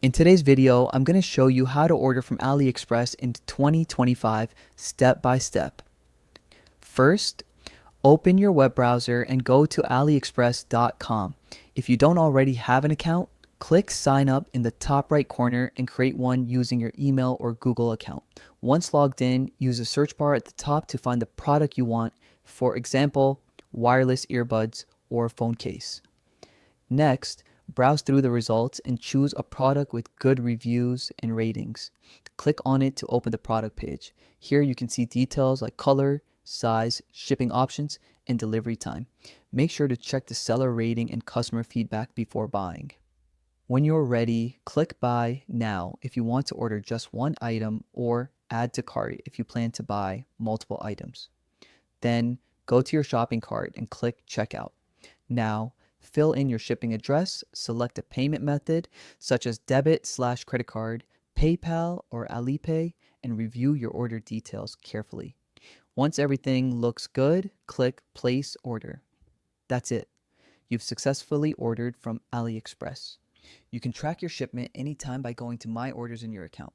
In today's video, I'm going to show you how to order from AliExpress in 2025 step by step. First, open your web browser and go to aliexpress.com. If you don't already have an account, click sign up in the top right corner and create one using your email or Google account. Once logged in, use the search bar at the top to find the product you want, for example, wireless earbuds or phone case. Next, browse through the results and choose a product with good reviews and ratings. Click on it to open the product page. Here you can see details like color, size, shipping options, and delivery time. Make sure to check the seller rating and customer feedback before buying. When you're ready, click Buy Now if you want to order just one item, or Add to Cart if you plan to buy multiple items. Then go to your shopping cart and click Checkout. Now, fill in your shipping address, select a payment method such as debit/credit card, PayPal, or Alipay, and review your order details carefully. Once everything looks good, click Place Order. That's it. You've successfully ordered from AliExpress. You can track your shipment anytime by going to My Orders in your account.